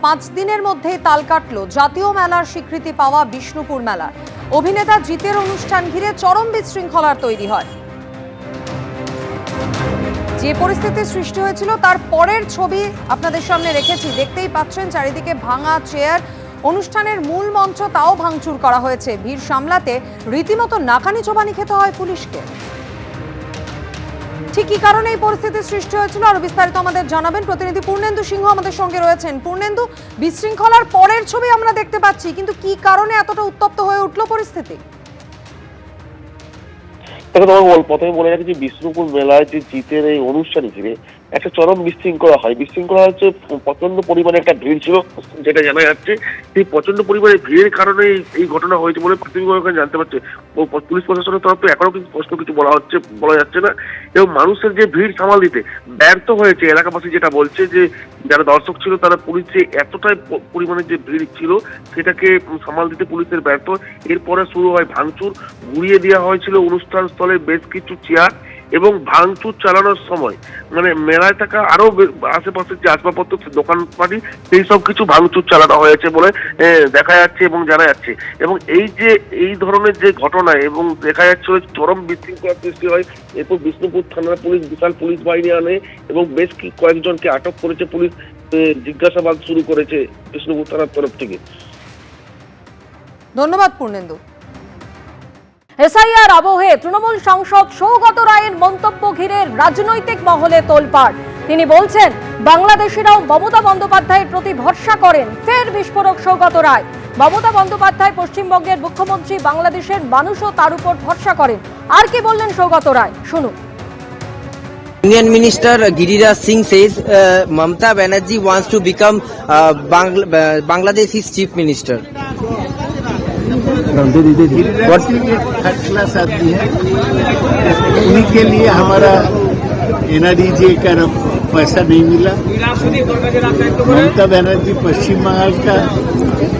5 দিনের মধ্যেই তাল কাটল জাতীয় মেলার স্বীকৃতি পাওয়া বিষ্ণুপুর মেলার। অভিনেতা জিতের অনুষ্ঠান ঘিরে চরম বিশৃঙ্খলার তৈরি হয়। যে পরিস্থিতি সৃষ্টি হয়েছিল তার পরের ছবি আপনাদের সামনে রেখেছি। দেখতেই পাচ্ছেন চারিদিকে ভাঙা চেয়ার, অনুষ্ঠানের মূল মঞ্চ তাও ভাঙচুর করা হয়েছে। ভিড় সামলাতে রীতিমতো নাকানি চোবানি খেতে হয় পুলিশকে। ঠিক কি কারণে এই পরিস্থিতির সৃষ্টি হয়েছিল আরো বিস্তারিত আমাদের জানাবেন প্রতিনিধি পূর্ণেন্দু সিংহ আমাদের সঙ্গে রয়েছেন। পূর্ণেন্দু, বিশৃঙ্খলার পরের ছবি আমরা দেখতে পাচ্ছি, কিন্তু কি কারণে এতটা উত্তপ্ত হয়ে উঠল পরিস্থিতি? প্রথমে বলে রাখি যে বিষ্ণুপুর মেলায় যে জিতের এই অনুষ্ঠান ঘিরে একটা চরম বিশৃঙ্খলা হয়। বিশৃঙ্খলা হচ্ছে প্রচন্ড পরিমাণে একটা ভিড় ছিল, যেটা জানা যাচ্ছে সেই প্রচন্ড পরিমাণে ভিড়ের কারণে এই ঘটনা হয়েছে বলে প্রাথমিকভাবে জানতে পারছে। পুলিশ প্রশাসনের তরফ থেকে এখনো কিন্তু স্পষ্ট কিছু বলা যাচ্ছে না, এবং মানুষের যে ভিড় সামাল দিতে ব্যর্থ হয়েছে এলাকাবাসী যেটা বলছে যে যারা দর্শক ছিল তারা পুলিশ যে এতটাই পরিমাণে যে ভিড় ছিল সেটাকে সামাল দিতে পুলিশের ব্যর্থ। এরপরে শুরু হয় ভাঙচুর, ঘুরিয়ে দেওয়া হয়েছিল অনুষ্ঠান স্থলে বেশ কিছু চেয়ার, এবং ভাঙচুর চালানোর সময় মানে মেলায় থাকা আরো আশেপাশে যে আসবাবপত্র দোকানপাটি সেই সব কিছু ভাঙচুর চালানো হয়েছে বলে দেখা যাচ্ছে এবং জানা যাচ্ছে। এবং এই ধরনের যে ঘটনা এবং দেখা যাচ্ছে চরম বিশৃঙ্খলার সৃষ্টি হয়। এরপর বিষ্ণুপুর থানার পুলিশ বিশাল পুলিশ বাহিনী আনে এবং বেশ কয়েকজনকে আটক করেছে পুলিশ, জিজ্ঞাসাবাদ শুরু করেছে বিষ্ণুপুর থানার তরফ থেকে। ধন্যবাদ পূর্ণেন্দু। এসআইআর আবহে তৃণমূল সাংসদ সৌগত রায়ের মন্তব্য ঘিরে রাজনৈতিক মহলে তোলপাড়। তিনি বলছেন বাংলাদেশিরাও মমতা বন্দ্যোপাধ্যায়ের প্রতি ভরসা করেন। ফের বিস্ফোরক সৌগত রায়। মমতা বন্দ্যোপাধ্যায় পশ্চিমবঙ্গের মুখ্যমন্ত্রী, বাংলাদেশের মানুষও তার উপর ভরসা করেন। আর কি বললেন সৌগত রায়, শুনুন। Indian Minister Giriraj Singh says Mamata Banerjee wants to become Bangladesh's chief minister. Giriraj Singh एक थर्ड क्लास आदमी है, उन्हीं के लिए हमारा एनआरडीजे का पैसा नहीं मिला। ममता बनर्जी पश्चिम बंगाल का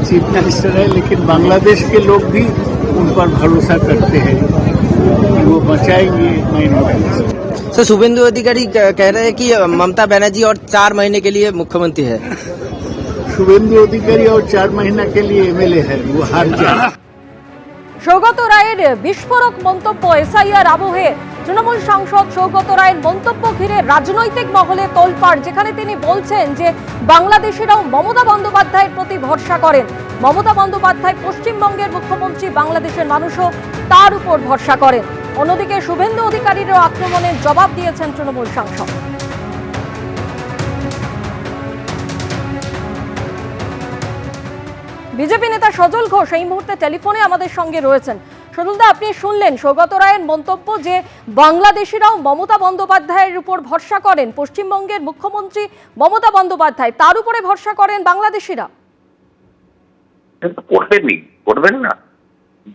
चीफ मिनिस्टर है, लेकिन बांग्लादेश के लोग भी उन पर भरोसा करते हैं कि वो बचाएंगे माइनॉरिटीज। So शुभेंदु अधिकारी कह रहे हैं कि ममता बनर्जी और 4 महीने के लिए मुख्यमंत्री है। शुभेंदु अधिकारी और 4 महीना के लिए एमएलए है, वो हार जाए। সৌগত রায়ের বিস্ফোরক মন্তব্য। এসআইআর আবহে তৃণমূল সাংসদ সৌগত রায়ের মন্তব্য ঘিরে রাজনৈতিক মহলে তোলপাড়, যেখানে তিনি বলছেন যে বাংলাদেশিরাও মমতা বন্দ্যোপাধ্যায়ের প্রতি ভরসা করেন। মমতা বন্দ্যোপাধ্যায় পশ্চিমবঙ্গের মুখ্যমন্ত্রী, বাংলাদেশের মানুষও তার উপর ভরসা করেন। অন্যদিকে শুভেন্দু অধিকারীরও আক্রমণের জবাব দিয়েছেন তৃণমূল সাংসদ। বিজেপি নেতা সজল ঘোষ এই মুহূর্তে টেলিফোনে আমাদের সঙ্গে রয়েছেন। সজলদা, আপনি শুনলেন সৌগত রায়ের মন্তব্য যে বাংলাদেশিরাও মমতা বন্দ্যোপাধ্যায়ের উপর ভরসা করেন। পশ্চিমবঙ্গের মুখ্যমন্ত্রী মমতা বন্দ্যোপাধ্যায়, তার উপরে ভরসা করেন বাংলাদেশিরা। করবেন না,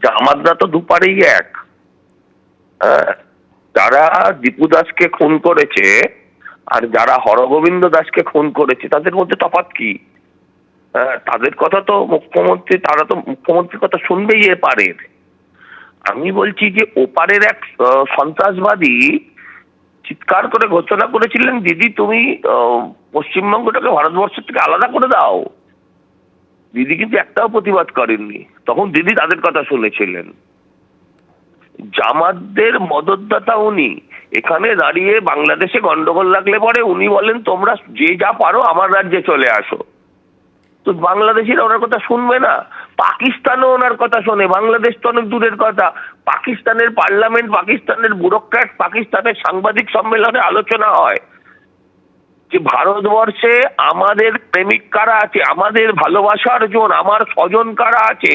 জামাতরা তো দুপারেই এক। যারা দীপু দাসকে খুন করেছে আর যারা হরগোবিন্দ দাসকে খুন করেছে তাদের মধ্যে তফাৎ কি? তাদের কথা তো মুখ্যমন্ত্রী, তারা তো মুখ্যমন্ত্রীর কথা শুনবেই এপারের। আমি বলছি যে ওপারের এক সন্ত্রাসবাদী চিৎকার করে ঘোষণা করেছিলেন, দিদি তুমি পশ্চিমবঙ্গটাকে ভারতবর্ষ থেকে আলাদা করে দাও। দিদি কিন্তু একটাও প্রতিবাদ করেননি, তখন দিদি তাদের কথা শুনেছিলেন। জামাতদের মদতদাতা উনি। এখানে দাঁড়িয়ে বাংলাদেশে গন্ডগোল লাগলে পরে উনি বলেন তোমরা যে যা পারো আমার রাজ্যে চলে আসো। তো বাংলাদেশিরা ওনার কথা শুনবে না? পাকিস্তানও ওনার কথা শোনে, বাংলাদেশ তো অনেক দূরের কথা। পাকিস্তানের পার্লামেন্ট, পাকিস্তানের ব্যুরোক্র্যাট, পাকিস্তানের সাংবাদিক সম্মেলনে আলোচনা হয় যে ভারতবর্ষে আমাদের প্রেমিক কারা আছে, আমাদের ভালোবাসার জন, আমার স্বজন কারা আছে।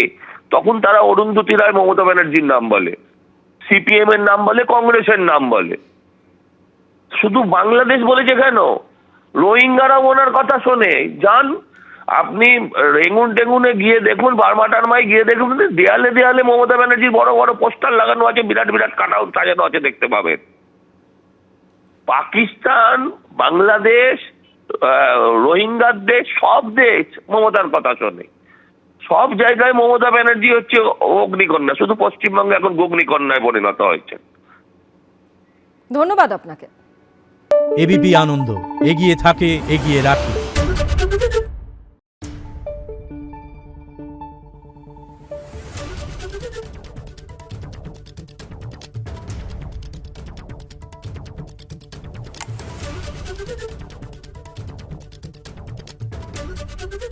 তখন তারা অরুন্ধতী রায়, মমতা ব্যানার্জির নাম বলে, সিপিএম এর নাম বলে, কংগ্রেসের নাম বলে। শুধু বাংলাদেশ বলেছে কেন? রোহিঙ্গারা ওনার কথা শোনে। যান আপনি রেঙ্গুন টেঙ্গুনে গিয়ে দেখুন, বার্মা টার্মায় গিয়ে দেখুন, দেয়ালে দেয়ালে মমতা ব্যানার্জির বড় বড় পোস্টার লাগানো আছে, বিরাট বিরাট কাটআউট সাজানো আছে, দেখতে পাবেন। পাকিস্তান, বাংলাদেশ, রোহিঙ্গার দেশ, সব দেশ মমতার কথা শোনে। সব জায়গায় মমতা ব্যানার্জি হচ্ছে অগ্নিকন্যা, শুধু পশ্চিমবঙ্গে এখন অগ্নিকন্যায় পরিণত হয়েছে। ধন্যবাদ আপনাকে। এবিপি আনন্দ, এগিয়ে থাকে, এগিয়ে রাখে। है।